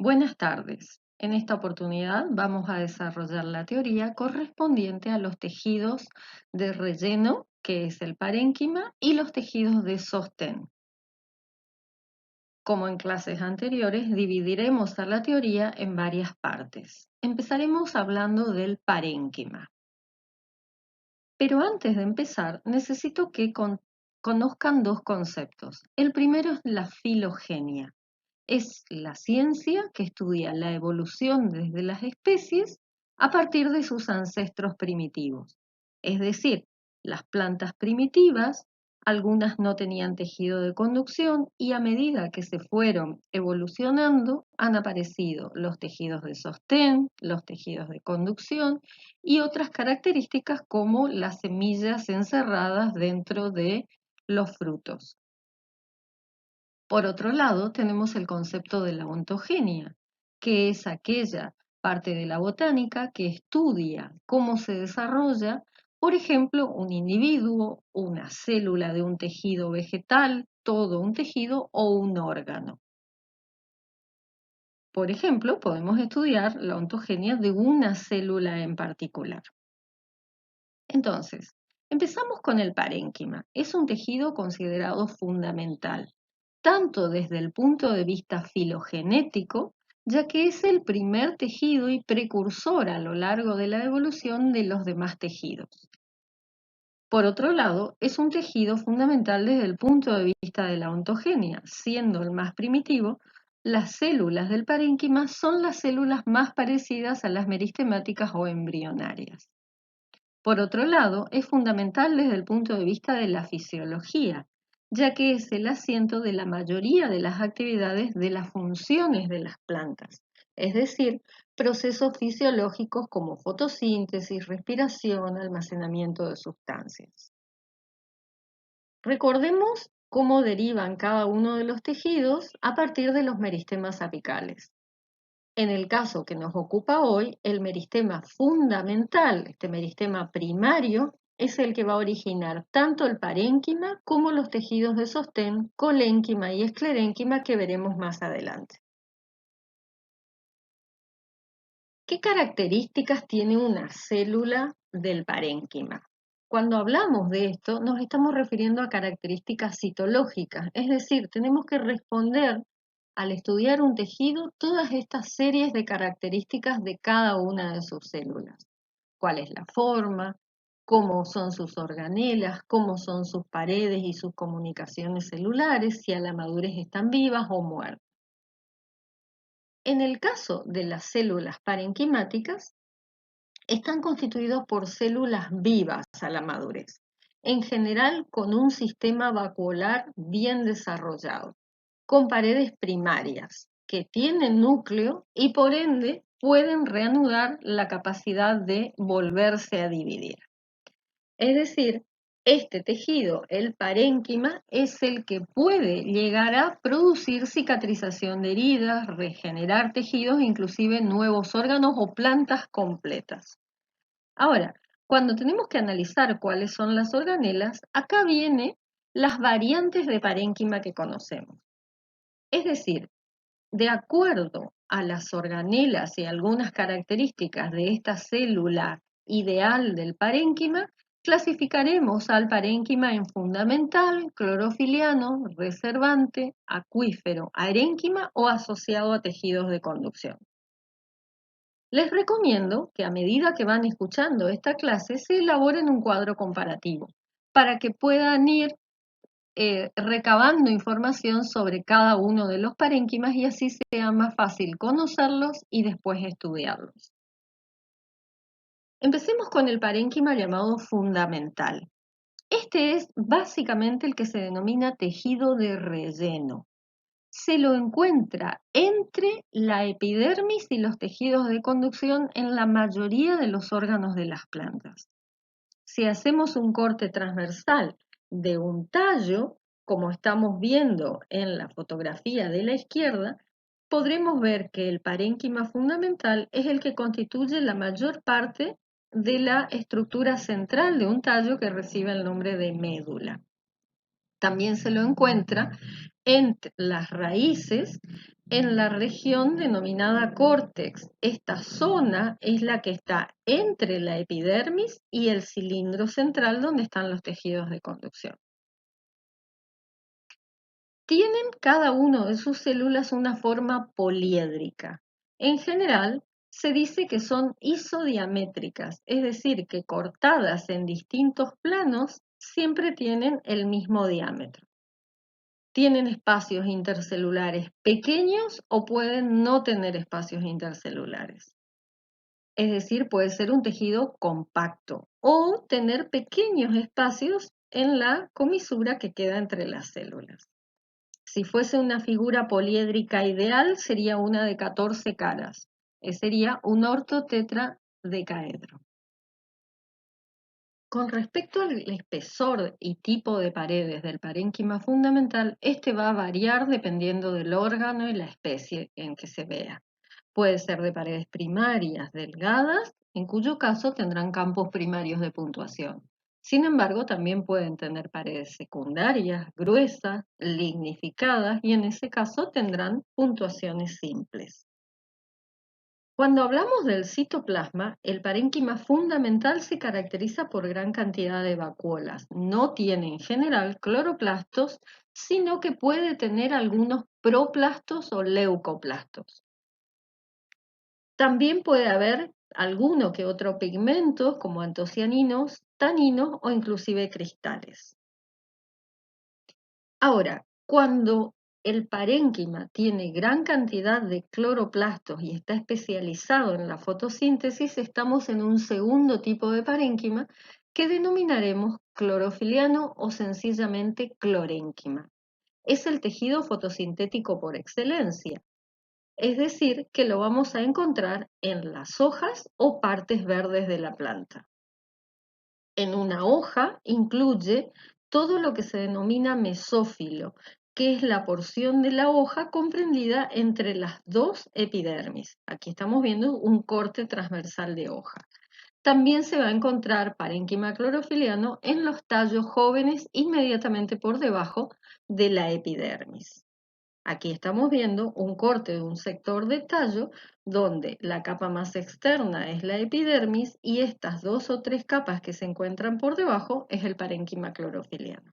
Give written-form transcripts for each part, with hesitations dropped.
Buenas tardes. En esta oportunidad vamos a desarrollar la teoría correspondiente a los tejidos de relleno, que es el parénquima, y los tejidos de sostén. Como en clases anteriores, dividiremos a la teoría en varias partes. Empezaremos hablando del parénquima. Pero antes de empezar, necesito que conozcan dos conceptos. El primero es la filogenia. Es la ciencia que estudia la evolución desde las especies a partir de sus ancestros primitivos. Es decir, las plantas primitivas, algunas no tenían tejido de conducción y a medida que se fueron evolucionando han aparecido los tejidos de sostén, los tejidos de conducción y otras características como las semillas encerradas dentro de los frutos. Por otro lado, tenemos el concepto de la ontogenia, que es aquella parte de la botánica que estudia cómo se desarrolla, por ejemplo, un individuo, una célula de un tejido vegetal, todo un tejido o un órgano. Por ejemplo, podemos estudiar la ontogenia de una célula en particular. Entonces, empezamos con el parénquima. Es un tejido considerado fundamental, tanto desde el punto de vista filogenético, ya que es el primer tejido y precursor a lo largo de la evolución de los demás tejidos. Por otro lado, es un tejido fundamental desde el punto de vista de la ontogenia, siendo el más primitivo. Las células del parénquima son las células más parecidas a las meristemáticas o embrionarias. Por otro lado, es fundamental desde el punto de vista de la fisiología, ya que es el asiento de la mayoría de las actividades de las funciones de las plantas, es decir, procesos fisiológicos como fotosíntesis, respiración, almacenamiento de sustancias. Recordemos cómo derivan cada uno de los tejidos a partir de los meristemas apicales. En el caso que nos ocupa hoy, el meristema fundamental, este meristema primario, es el que va a originar tanto el parénquima como los tejidos de sostén, colénquima y esclerénquima que veremos más adelante. ¿Qué características tiene una célula del parénquima? Cuando hablamos de esto, nos estamos refiriendo a características citológicas, es decir, tenemos que responder al estudiar un tejido todas estas series de características de cada una de sus células. ¿Cuál es la forma? ¿Cómo son sus organelas? ¿Cómo son sus paredes y sus comunicaciones celulares? Si a la madurez están vivas o muertas. En el caso de las células parenquimáticas, están constituidos por células vivas a la madurez, en general con un sistema vacuolar bien desarrollado, con paredes primarias que tienen núcleo y por ende pueden reanudar la capacidad de volverse a dividir. Es decir, este tejido, el parénquima, es el que puede llegar a producir cicatrización de heridas, regenerar tejidos, inclusive nuevos órganos o plantas completas. Ahora, cuando tenemos que analizar cuáles son las organelas, acá vienen las variantes de parénquima que conocemos. Es decir, de acuerdo a las organelas y algunas características de esta célula ideal del parénquima, clasificaremos al parénquima en fundamental, clorofiliano, reservante, acuífero, arénquima o asociado a tejidos de conducción. Les recomiendo que a medida que van escuchando esta clase se elaboren un cuadro comparativo para que puedan ir recabando información sobre cada uno de los parénquimas y así sea más fácil conocerlos y después estudiarlos. Empecemos con el parénquima llamado fundamental. Este es básicamente el que se denomina tejido de relleno. Se lo encuentra entre la epidermis y los tejidos de conducción en la mayoría de los órganos de las plantas. Si hacemos un corte transversal de un tallo, como estamos viendo en la fotografía de la izquierda, podremos ver que el parénquima fundamental es el que constituye la mayor parte de la estructura central de un tallo que recibe el nombre de médula. También se lo encuentra entre las raíces en la región denominada córtex. Esta zona es la que está entre la epidermis y el cilindro central donde están los tejidos de conducción. Tienen cada uno de sus células una forma poliédrica. En general, se dice que son isodiamétricas, es decir, que cortadas en distintos planos siempre tienen el mismo diámetro. Tienen espacios intercelulares pequeños o pueden no tener espacios intercelulares. Es decir, puede ser un tejido compacto o tener pequeños espacios en la comisura que queda entre las células. Si fuese una figura poliédrica ideal, sería una de 14 caras. Sería un ortotetradecaedro. Con respecto al espesor y tipo de paredes del parénquima fundamental, este va a variar dependiendo del órgano y la especie en que se vea. Puede ser de paredes primarias delgadas, en cuyo caso tendrán campos primarios de puntuación. Sin embargo, también pueden tener paredes secundarias, gruesas, lignificadas y en ese caso tendrán puntuaciones simples. Cuando hablamos del citoplasma, el parénquima fundamental se caracteriza por gran cantidad de vacuolas. No tiene en general cloroplastos, sino que puede tener algunos proplastos o leucoplastos. También puede haber alguno que otro pigmentos como antocianinos, taninos o inclusive cristales. Ahora, cuando el parénquima tiene gran cantidad de cloroplastos y está especializado en la fotosíntesis, estamos en un segundo tipo de parénquima que denominaremos clorofiliano o sencillamente clorénquima. Es el tejido fotosintético por excelencia, es decir, que lo vamos a encontrar en las hojas o partes verdes de la planta. En una hoja incluye todo lo que se denomina mesófilo, que es la porción de la hoja comprendida entre las dos epidermis. Aquí estamos viendo un corte transversal de hoja. También se va a encontrar parénquima clorofiliano en los tallos jóvenes inmediatamente por debajo de la epidermis. Aquí estamos viendo un corte de un sector de tallo donde la capa más externa es la epidermis y estas dos o tres capas que se encuentran por debajo es el parénquima clorofiliano.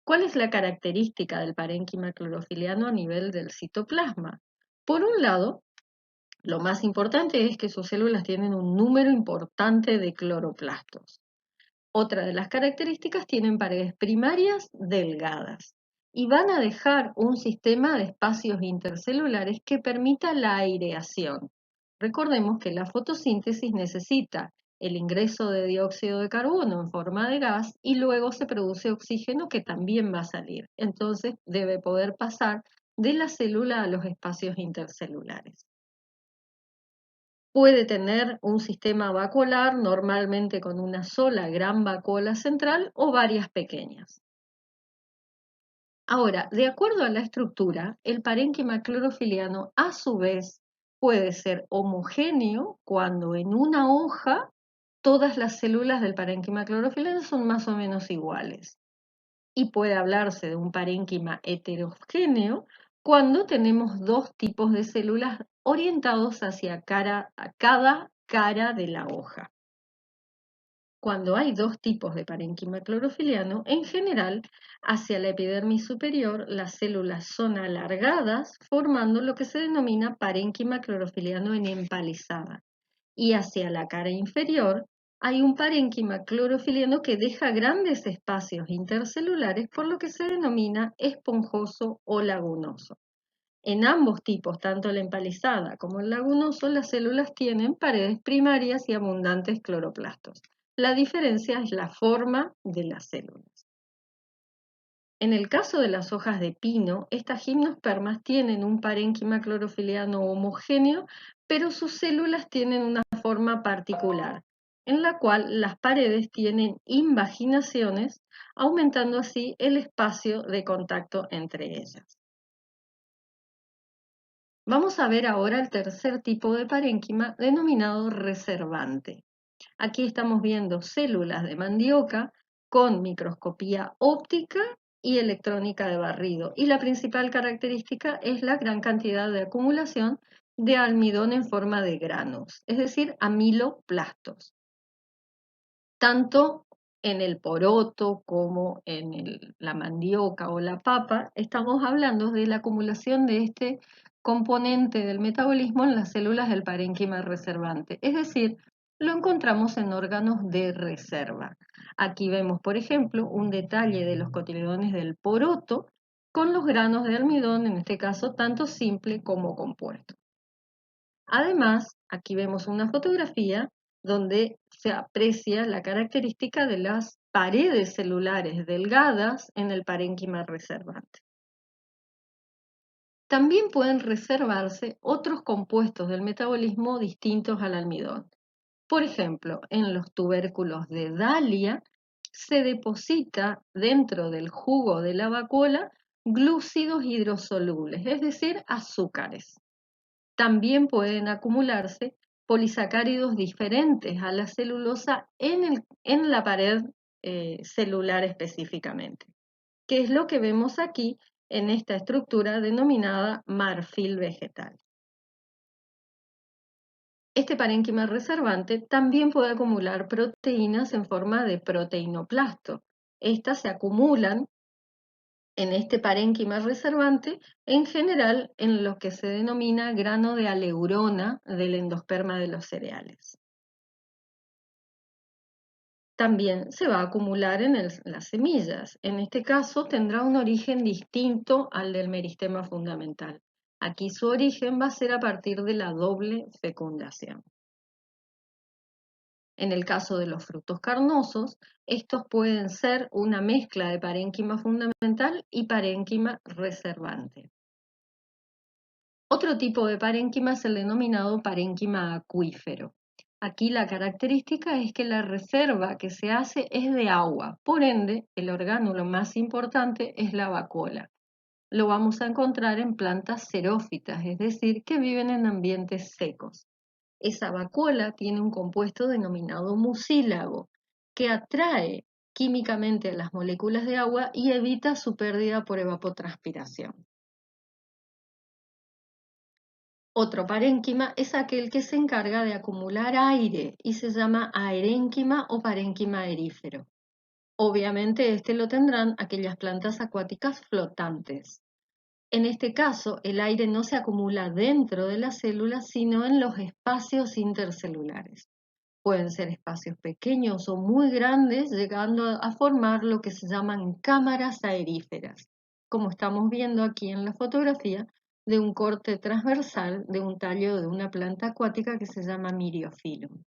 ¿Cuál es la característica del parénquima clorofiliano a nivel del citoplasma? Por un lado, lo más importante es que sus células tienen un número importante de cloroplastos. Otra de las características tienen paredes primarias delgadas y van a dejar un sistema de espacios intercelulares que permita la aireación. Recordemos que la fotosíntesis necesita el ingreso de dióxido de carbono en forma de gas y luego se produce oxígeno que también va a salir. Entonces debe poder pasar de la célula a los espacios intercelulares. Puede tener un sistema vacuolar, normalmente con una sola gran vacuola central o varias pequeñas. Ahora, de acuerdo a la estructura, el parénquima clorofiliano a su vez puede ser homogéneo cuando en una hoja todas las células del parénquima clorofiliano son más o menos iguales. Y puede hablarse de un parénquima heterogéneo cuando tenemos dos tipos de células orientados hacia cada cara de la hoja. Cuando hay dos tipos de parénquima clorofiliano, en general, hacia la epidermis superior, las células son alargadas, formando lo que se denomina parénquima clorofiliano en empalizada. Y hacia la cara inferior, hay un parénquima clorofiliano que deja grandes espacios intercelulares, por lo que se denomina esponjoso o lagunoso. En ambos tipos, tanto la empalizada como el lagunoso, las células tienen paredes primarias y abundantes cloroplastos. La diferencia es la forma de las células. En el caso de las hojas de pino, estas gimnospermas tienen un parénquima clorofiliano homogéneo, pero sus células tienen una forma particular, en la cual las paredes tienen invaginaciones, aumentando así el espacio de contacto entre ellas. Vamos a ver ahora el tercer tipo de parénquima denominado reservante. Aquí estamos viendo células de mandioca con microscopía óptica y electrónica de barrido. Y la principal característica es la gran cantidad de acumulación de almidón en forma de granos, es decir, amiloplastos. Tanto en el poroto como en la mandioca o la papa, estamos hablando de la acumulación de este componente del metabolismo en las células del parénquima reservante, es decir, lo encontramos en órganos de reserva. Aquí vemos, por ejemplo, un detalle de los cotiledones del poroto con los granos de almidón, en este caso tanto simple como compuesto. Además, aquí vemos una fotografía donde se aprecia la característica de las paredes celulares delgadas en el parénquima reservante. También pueden reservarse otros compuestos del metabolismo distintos al almidón. Por ejemplo, en los tubérculos de Dalia se deposita dentro del jugo de la vacuola glúcidos hidrosolubles, es decir, azúcares. También pueden acumularse polisacáridos diferentes a la celulosa en la pared celular específicamente, que es lo que vemos aquí en esta estructura denominada marfil vegetal. Este parénquima reservante también puede acumular proteínas en forma de proteinoplasto. Estas se acumulan en este parénquima reservante, en general en lo que se denomina grano de aleurona del endosperma de los cereales. También se va a acumular en las semillas. En este caso tendrá un origen distinto al del meristema fundamental. Aquí su origen va a ser a partir de la doble fecundación. En el caso de los frutos carnosos, estos pueden ser una mezcla de parénquima fundamental y parénquima reservante. Otro tipo de parénquima es el denominado parénquima acuífero. Aquí la característica es que la reserva que se hace es de agua, por ende el orgánulo más importante es la vacuola. Lo vamos a encontrar en plantas xerófitas, es decir, que viven en ambientes secos. Esa vacuola tiene un compuesto denominado mucílago que atrae químicamente a las moléculas de agua y evita su pérdida por evapotranspiración. Otro parénquima es aquel que se encarga de acumular aire y se llama aerénquima o parénquima aerífero. Obviamente este lo tendrán aquellas plantas acuáticas flotantes. En este caso, el aire no se acumula dentro de las células, sino en los espacios intercelulares. Pueden ser espacios pequeños o muy grandes, llegando a formar lo que se llaman cámaras aeríferas, como estamos viendo aquí en la fotografía de un corte transversal de un tallo de una planta acuática que se llama Myriophyllum.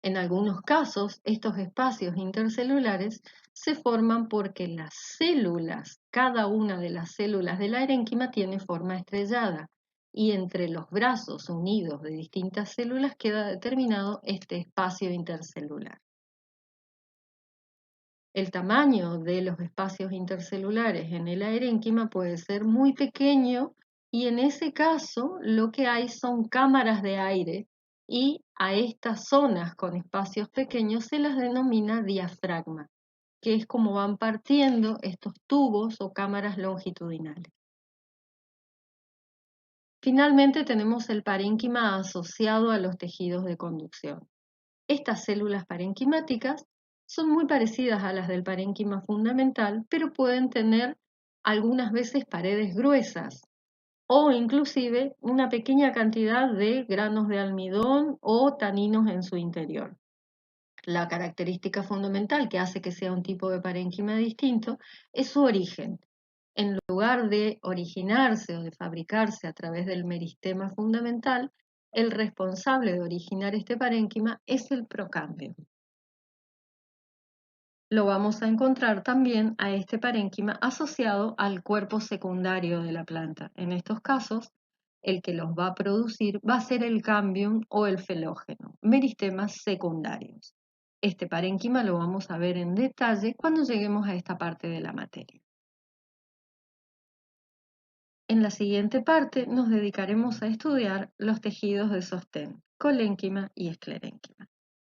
En algunos casos, estos espacios intercelulares se forman porque las células, cada una de las células del aerénquima tiene forma estrellada y entre los brazos unidos de distintas células queda determinado este espacio intercelular. El tamaño de los espacios intercelulares en el aerénquima puede ser muy pequeño y en ese caso lo que hay son cámaras de aire y a estas zonas con espacios pequeños se las denomina diafragma, que es como van partiendo estos tubos o cámaras longitudinales. Finalmente tenemos el parénquima asociado a los tejidos de conducción. Estas células parenquimáticas son muy parecidas a las del parénquima fundamental, pero pueden tener algunas veces paredes gruesas o inclusive una pequeña cantidad de granos de almidón o taninos en su interior. La característica fundamental que hace que sea un tipo de parénquima distinto es su origen. En lugar de originarse o de fabricarse a través del meristema fundamental, el responsable de originar este parénquima es el procámbio. Lo vamos a encontrar también a este parénquima asociado al cuerpo secundario de la planta. En estos casos, el que los va a producir va a ser el cambium o el felógeno, meristemas secundarios. Este parénquima lo vamos a ver en detalle cuando lleguemos a esta parte de la materia. En la siguiente parte nos dedicaremos a estudiar los tejidos de sostén, colénquima y esclerénquima.